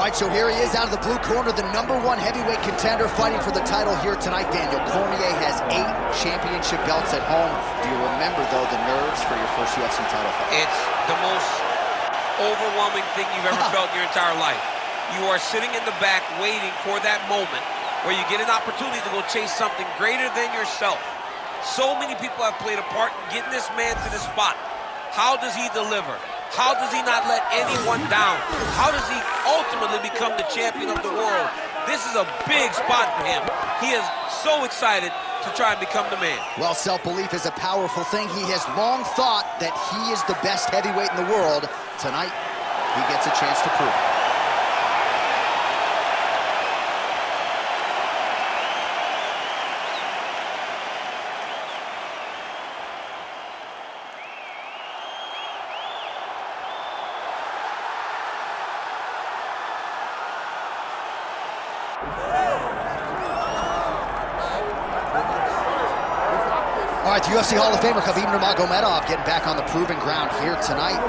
right, so here he is out of the blue corner, the #1 heavyweight contender fighting for the title here tonight. Daniel Cormier has 8 championship belts at home. Do you remember, though, the nerves for your first UFC title fight? It's the most overwhelming thing you've ever felt in your entire life. You are sitting in the back waiting for that moment where you get an opportunity to go chase something greater than yourself. So many people have played a part in getting this man to the spot. How does he deliver? How does he not let anyone down? How does he ultimately become the champion of the world? This is a big spot for him. He is so excited to try and become the man. Well, self-belief is a powerful thing. He has long thought that he is the best heavyweight in the world. Tonight, he gets a chance to prove it. All right, the UFC Hall of Famer Khabib Nurmagomedov getting back on the proven ground here tonight.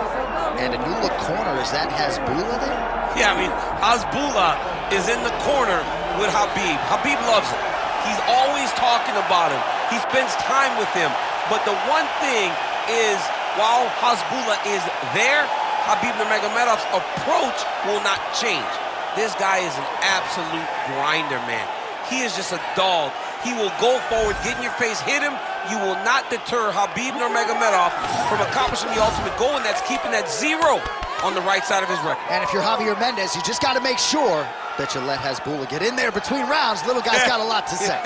And a new look corner, is that Hasbulla there? Yeah, I mean, Hasbulla is in the corner with Khabib. Khabib loves him. He's always talking about him. He spends time with him. But the one thing is, while Hasbulla is there, Khabib Nurmagomedov's approach will not change. This guy is an absolute grinder, man. He is just a dog. He will go forward, get in your face, hit him. You will not deter Khabib Nurmagomedov from accomplishing the ultimate goal, and that's keeping that 0 on the right side of his record. And if you're Javier Mendez, you just got to make sure that you let Hasbulla get in there between rounds. Little guy's got a lot to say.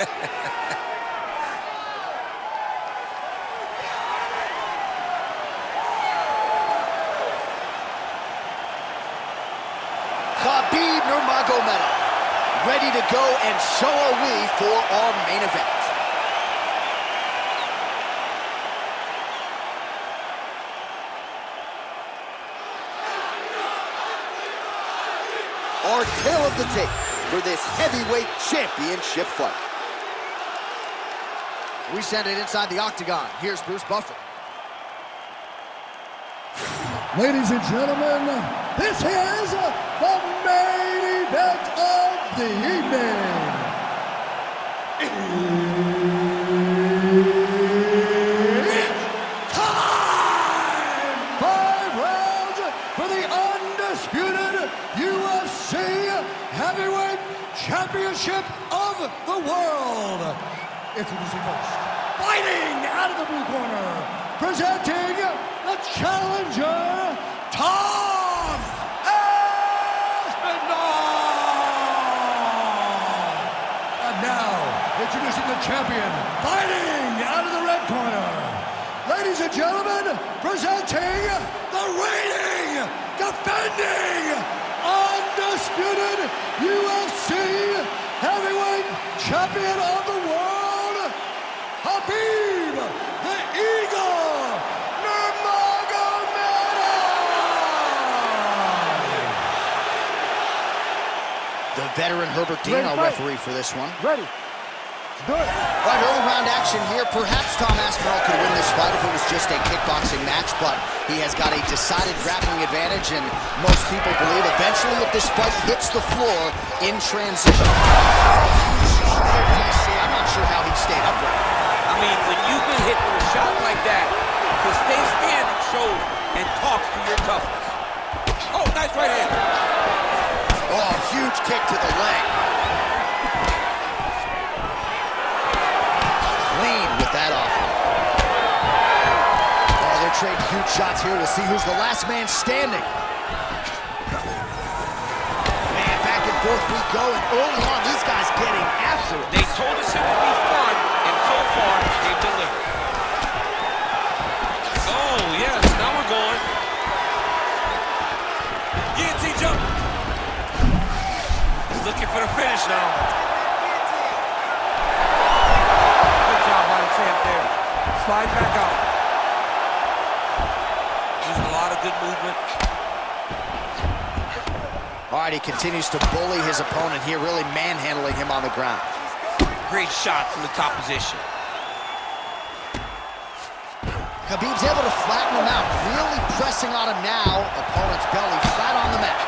Khabib Nurmagomedov, ready to go, and so are we for our main event. Our tale of the tape for this heavyweight championship fight. We send it inside the octagon. Here's Bruce Buffer. Ladies and gentlemen, this is the main event of the evening. It's time! 5 rounds for the undisputed UFC Heavyweight Championship of the world. Introducing first, fighting out of the blue corner, presenting the challenger, Tom Aspinall. And now, introducing the champion, fighting out of the red corner. Ladies and gentlemen, presenting the reigning, defending, undisputed UFC Heavyweight Champion of the world, Khabib the Eagle Nurmagomedov. The veteran Herbert Dean, our referee for this one. Ready. Do it. Right, early round action here. Perhaps Tom Aspinall could win this fight if it was just a kickboxing match, but he has got a decided grappling advantage, and most people believe eventually if this fight hits the floor in transition. I'm not sure how he stayed upright. I mean, when you've been hit with a shot like that, to stay standing shows and talks to your toughness. Oh, nice right hand. Oh, huge kick to the leg. Clean with that offense. Oh, they're trading huge shots here. We'll see who's the last man standing. Man, back and forth we go, and early on, these guys getting after it. They told us it would be fun, and so far, they've delivered. Oh, yes, now we're going. Guillotine jump. He's looking for the finish now. Good job by the champ there. Slide back out. Using a lot of good movement. All right, he continues to bully his opponent here, really manhandling him on the ground. Great shot from the top position. Khabib's able to flatten him out, really pressing on him now. Opponent's belly flat on the mat.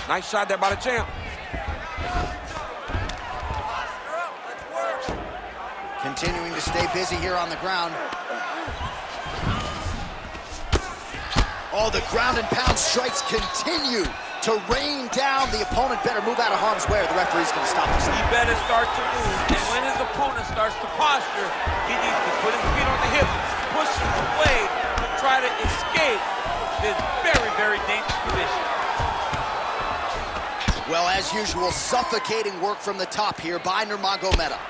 Nice shot there by the champ. Continuing to stay busy here on the ground. Oh, the ground and pound strikes continue to rain down. The opponent better move out of harm's way or the referee's going to stop him. He better start to move. And when his opponent starts to posture, he needs to put his feet on the hips, push him away to try to escape this very, very dangerous position. Well, as usual, suffocating work from the top here by Nurmagomedov.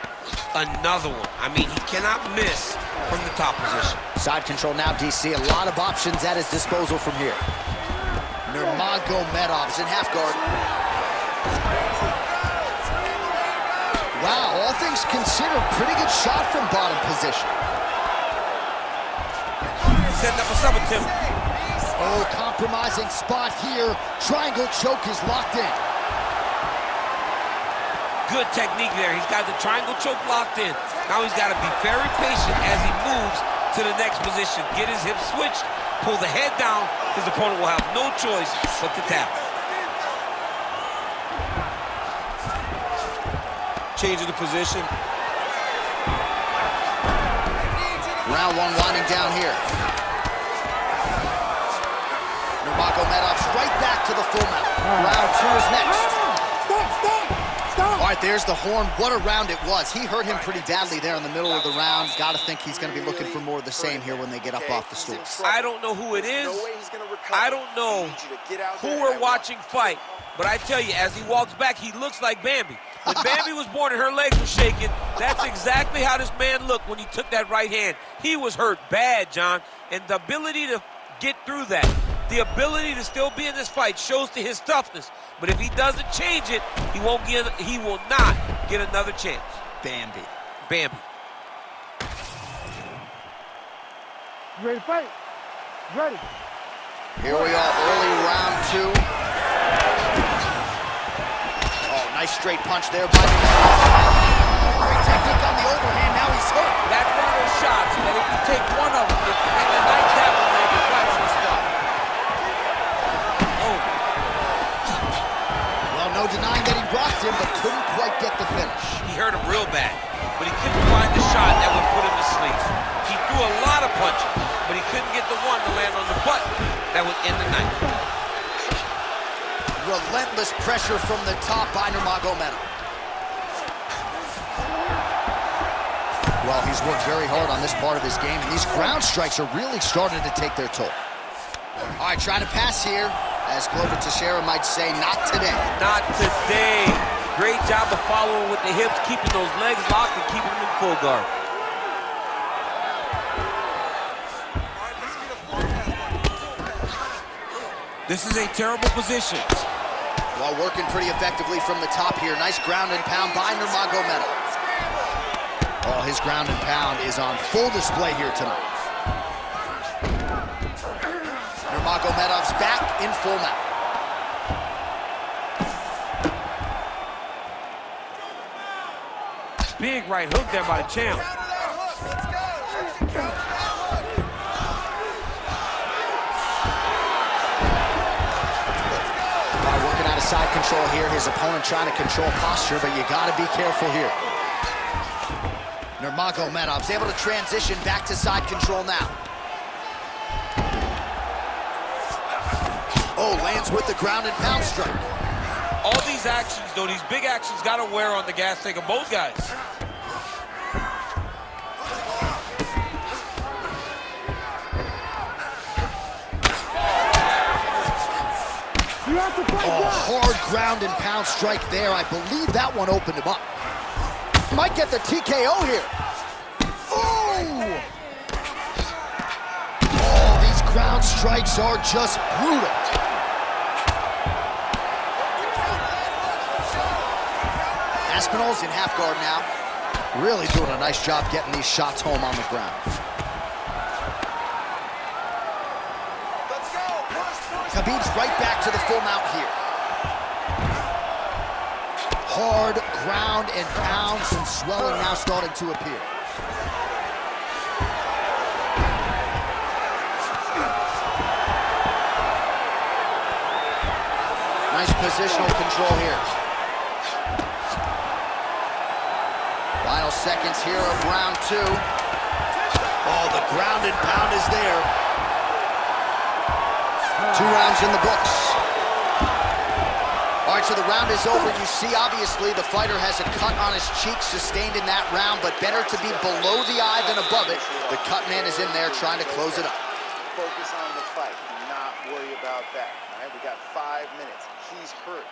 Another one. I mean, he cannot miss from the top position. Side control now, DC. A lot of options at his disposal from here. Nurmagomedov's in half guard. Wow, all things considered, pretty good shot from bottom position. Setting up a sub attempt. Oh, compromising spot here. Triangle choke is locked in. Good technique there. He's got the triangle choke locked in. Now he's got to be very patient as he moves to the next position. Get his hips switched, pull the head down. His opponent will have no choice but to tap. Changing the position. Round one winding down here. Nurmagomedov's right back to the full mount. Round two is next. All right, there's the horn. What a round it was. He hurt him pretty badly there in the middle of the round. Got to think he's going to be looking for more of the same here when they get up off the stools. I don't know who it is. I don't know who we're watching fight. But I tell you, as he walks back, he looks like Bambi. When Bambi was born and her legs were shaking, that's exactly how this man looked when he took that right hand. He was hurt bad, John. And the ability to get through that, the ability to still be in this fight shows to his toughness. But if he doesn't change it, he will not get another chance. Bambi. Bambi. You ready to fight? Ready. Here we are, early round two. Oh, nice straight punch there by Nurmagomedov. Great technique on the overhand. Now he's hurt. That's one of those shots that if you take one of them, and the night that one, they can fraction the spot. Oh. Well, no denying that he rocked him, but couldn't quite get the finish. He hurt him real bad, but he couldn't find the shot that would put him to sleep. He threw a lot of punches, but he couldn't get the one to land on the button that would end the night. Relentless pressure from the top by Nurmagomedov. Well, he's worked very hard on this part of his game, and these ground strikes are really starting to take their toll. All right, trying to pass here. As Glover Teixeira might say, not today. Not today. Great job of following with the hips, keeping those legs locked and keeping them in full guard. This is a terrible position. While working pretty effectively from the top here. Nice ground and pound by Nurmagomedov. Oh, his ground and pound is on full display here tonight. Nurmagomedov's back in full mount. Big right hook there by the champ. Working out of side control here. His opponent trying to control posture, but you got to be careful here. Nurmagomedov's able to transition back to side control now. Oh, lands with the ground and pound strike. All these actions, though, these big actions got to wear on the gas tank of both guys. Oh, hard ground and pound strike there. I believe that one opened him up. Might get the TKO here. Oh! Oh, these ground strikes are just brutal. Aspinall's in half guard now. Really doing a nice job getting these shots home on the ground. Khabib's right back to the full mount here. Hard ground and pound, some swelling now starting to appear. Nice positional control here. Final seconds here of round 2. Oh, the ground and pound is there. 2 rounds in the books. All right, so the round is over. You see, obviously, the fighter has a cut on his cheek sustained in that round, but better to be below the eye than above it. The cut man is in there trying to close it up. Focus on the fight. Do not worry about that. All right, we got 5 minutes. He's hurt.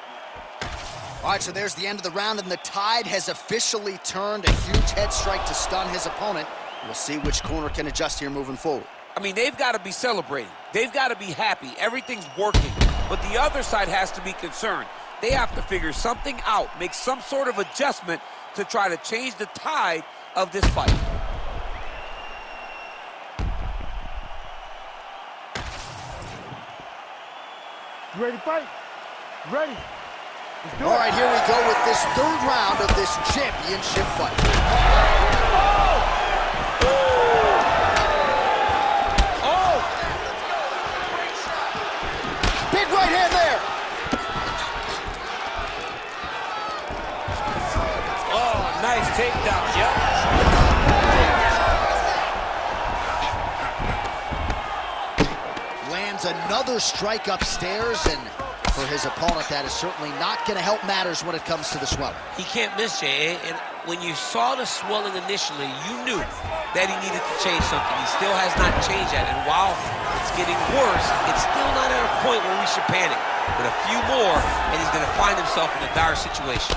All right, so there's the end of the round, and the tide has officially turned. A huge head strike to stun his opponent. We'll see which corner can adjust here moving forward. I mean, they've got to be celebrating. They've got to be happy. Everything's working. But the other side has to be concerned. They have to figure something out, make some sort of adjustment to try to change the tide of this fight. You ready to fight? Ready. Let's do it. All right, here we go with this 3rd round of this championship fight. Big right hand there. Oh, nice takedown. Yep. Lands another strike upstairs, and for his opponent, that is certainly not going to help matters when it comes to the swelling. He can't miss, Jay. And when you saw the swelling initially, you knew that he needed to change something. He still has not changed that. And while it's getting worse, it's still not at a point where we should panic. But a few more, and he's going to find himself in a dire situation.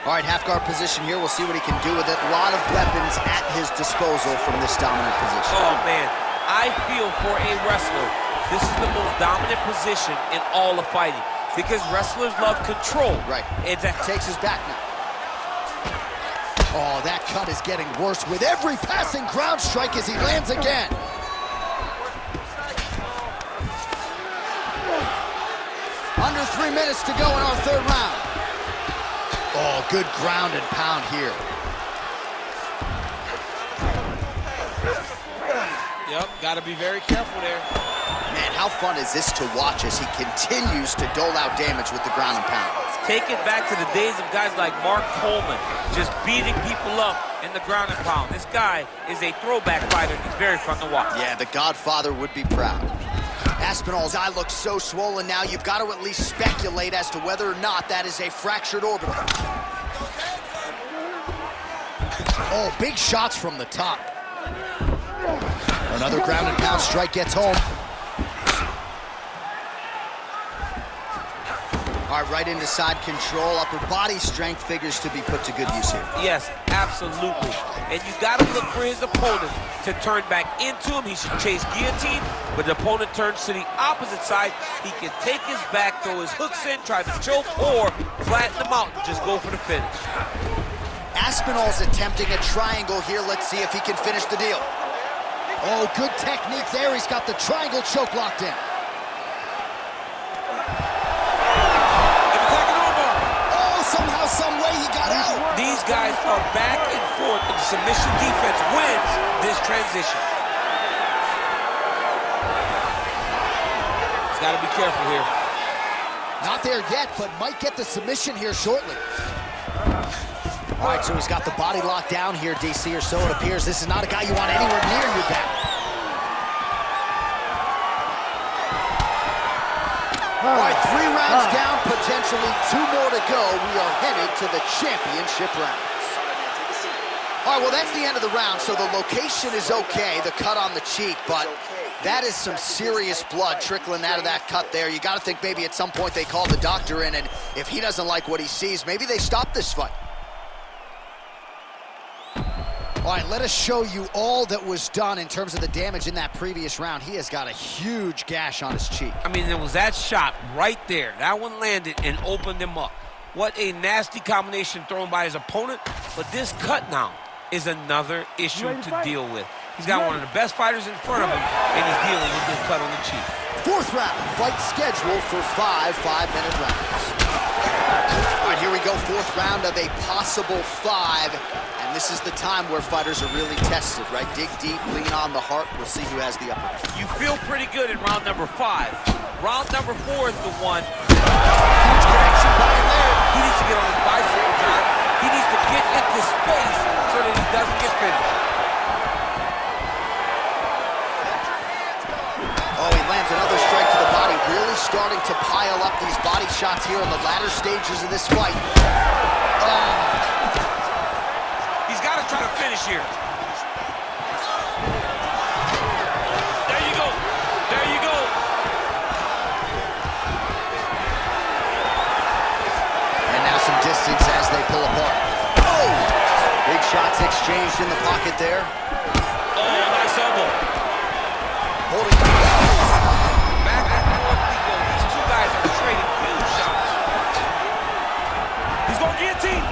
All right, half guard position here. We'll see what he can do with it. A lot of weapons at his disposal from this dominant position. Oh, man. I feel for a wrestler, this is the most dominant position in all of fighting because wrestlers love control. Right. It takes his back now. Oh, that cut is getting worse with every passing ground strike as he lands again. Under 3 minutes to go in our 3rd round. Oh, good ground and pound here. Yep, got to be very careful there. Man, how fun is this to watch as he continues to dole out damage with the ground and pound? Take it back to the days of guys like Mark Coleman, just beating people up in the ground and pound. This guy is a throwback fighter. He's very fun to watch. Yeah, the Godfather would be proud. Aspinall's eye looks so swollen now, you've got to at least speculate as to whether or not that is a fractured orbital. Oh, big shots from the top. Another ground and pound strike gets home. All right, right into side control. Upper body strength figures to be put to good use here. Yes, absolutely. And you got to look for his opponent to turn back into him. He should chase guillotine, but the opponent turns to the opposite side. He can take his back, throw his hooks in, try to choke, or flatten him out and just go for the finish. Aspinall's attempting a triangle here. Let's see if he can finish the deal. Oh, good technique there. He's got the triangle choke locked in. Somehow, some way, he got out. These guys are back and forth, and submission defense wins this transition. He's got to be careful here. Not there yet, but might get the submission here shortly. All right, so he's got the body locked down here, DC, or so it appears. This is not a guy you want anywhere near your back. All right, 3 rounds down, potentially 2 more to go. We are headed to the championship rounds. All right, well, that's the end of the round, so the location is okay, the cut on the cheek, but that is some serious blood trickling out of that cut there. You got to think maybe at some point they call the doctor in, and if he doesn't like what he sees, maybe they stop this fight. All right, let us show you all that was done in terms of the damage in that previous round. He has got a huge gash on his cheek. I mean, there was that shot right there. That one landed and opened him up. What a nasty combination thrown by his opponent. But this cut now is another issue to deal with. He's got one of the best fighters in front of him, and he's dealing with this cut on the cheek. 4th round, fight scheduled for 5 5-minute rounds. All right, here we go, 4th round of a possible 5. And this is the time where fighters are really tested, right? Dig deep, lean on the heart. We'll see who has the upper hand. You feel pretty good in round number 5. Round number 4 is the one. Huge connection by him there. He needs to get on his bicycle, John. He needs to get into space so that he doesn't get finished. Oh, he lands another strike to the body, really starting to pile up these body shots here in the latter stages of this fight. He's got to try to finish here. There you go. There you go. And now some distance as they pull apart. Oh! Big shots exchanged in the pocket there. Oh, nice elbow. Holding him down. Back and forth we go. These two guys are trading huge shots. He's going to guillotine.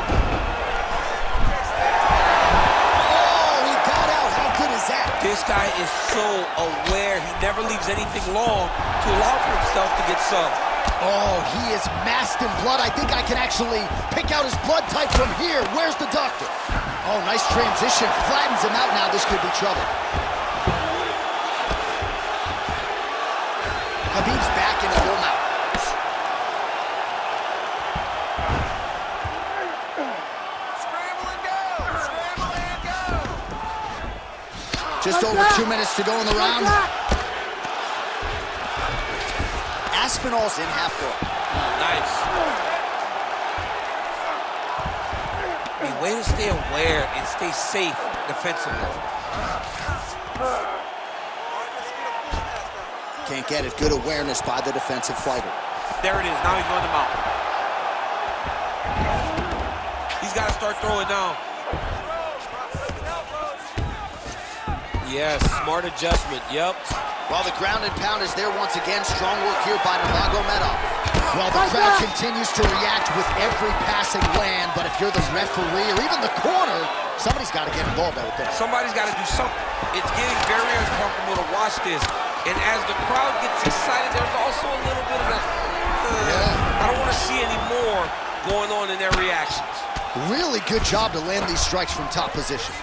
This guy is so aware. He never leaves anything long to allow for himself to get subbed. Oh, he is masked in blood. I think I can actually pick out his blood type from here. Where's the doctor? Oh, nice transition. Flattens him out now. This could be trouble. Khabib's back in full mount. Just over 2 minutes to go in the round. Aspinall's in half court. Nice. A way to stay aware and stay safe defensively. Can't get it. Good awareness by the defensive fighter. There it is. Now he's going to mount. He's got to start throwing now. Yes, smart adjustment, yep. Well, the ground and pound is there once again. Strong work here by Nurmagomedov. Well, the crowd continues to react with every passing land, but if you're the referee or even the corner, somebody's got to get involved, I would think. Somebody's got to do something. It's getting very uncomfortable to watch this. And as the crowd gets excited, there's also a little bit of that, I don't want to see any more going on in their reactions. Really good job to land these strikes from top position.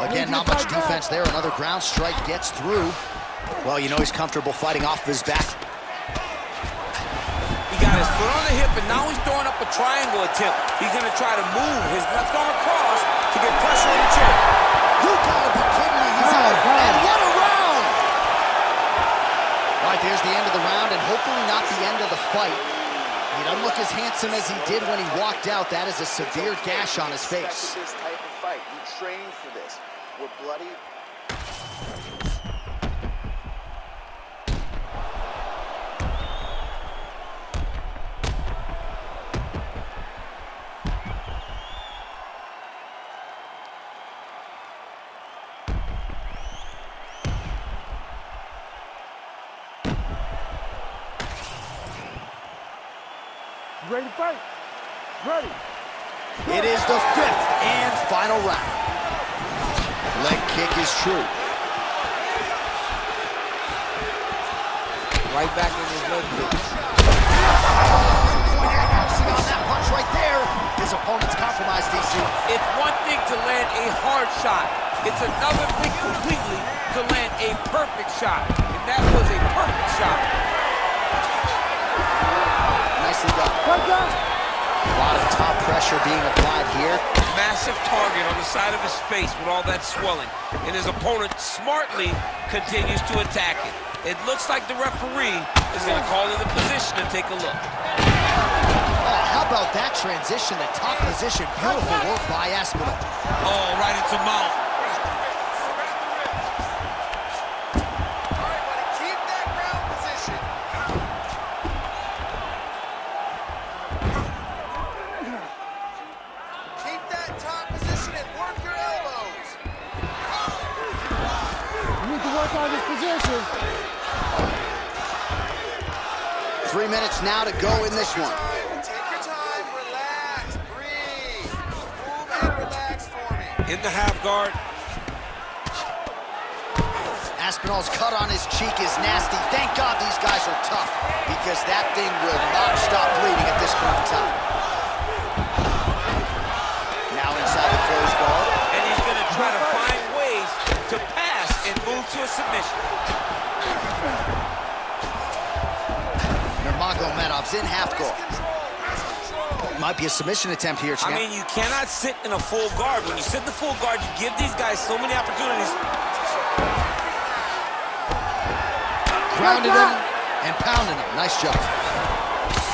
Again, not much defense there. Another ground strike gets through. Well, you know he's comfortable fighting off of his back. He got his foot on the hip, and now he's throwing up a triangle attempt. He's going to try to move his left arm across to get pressure on the chin. You gotta be kidding me. He's out. And what a round! All right, there's the end of the round, and hopefully not the end of the fight. He doesn't look as handsome as he did when he walked out. That is a severe gash on his face. This type of fight, you trained for this. We're bloody. You ready to fight? Ready. It is the 5th and final round. Leg kick is true. Right back in his leg kicks. Point accuracy on that punch right there. His opponent's compromised, DC. It's one thing to land a hard shot. It's another thing completely to land a perfect shot. And that was a perfect shot. Nicely done. A lot of top pressure being applied here. Massive target on the side of his face with all that swelling. And his opponent smartly continues to attack it. It looks like the referee is going to call it a position and take a look. Oh, how about that transition to top position? Beautiful work by Aspinall. Oh, right into mount. Keep that ground position. Keep that top position and work your elbows. You need to work on this position. 3 minutes now to go in this one. Take your time, relax, breathe. Move and relax for me. In the half guard. Aspinall's cut on his cheek is nasty. Thank God these guys are tough, because that thing will not stop bleeding at this point in time. move to a submission. Nurmagomedov's in half guard. Might be a submission attempt here, champ. I mean, you cannot sit in a full guard. When you sit in the full guard, you give these guys so many opportunities. Grounded him and pounding him. Nice job.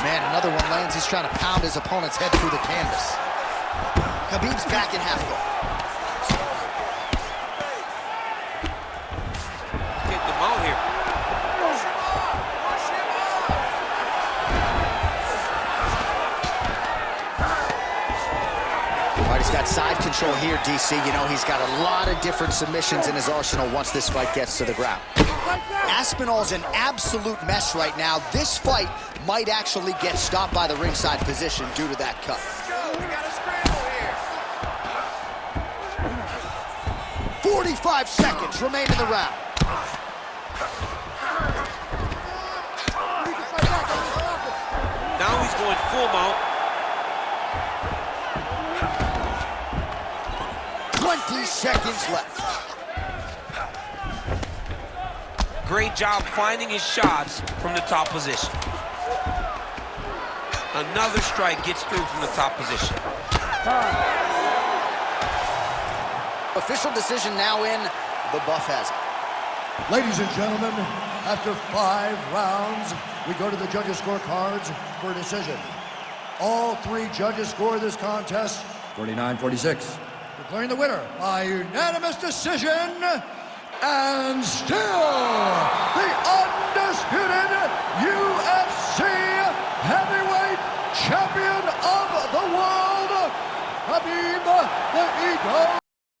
Man, another one lands. He's trying to pound his opponent's head through the canvas. Khabib's back in half guard. Get them out here. All right, he's got side control here, DC. You know, he's got a lot of different submissions in his arsenal once this fight gets to the ground. Aspinall's an absolute mess right now. This fight might actually get stopped by the ringside position due to that cut. We got a scramble here. 45 seconds remain in the round. Now he's going full mount. 20 seconds left. Great job finding his shots from the top position. Another strike gets through from the top position. Official decision now in. The buff has it. Ladies and gentlemen, after 5 rounds, we go to the judges' scorecards for a decision. All 3 judges score this contest 49-46. Declaring the winner by unanimous decision, and still the undisputed UFC heavyweight champion of the world, Khabib the Eagle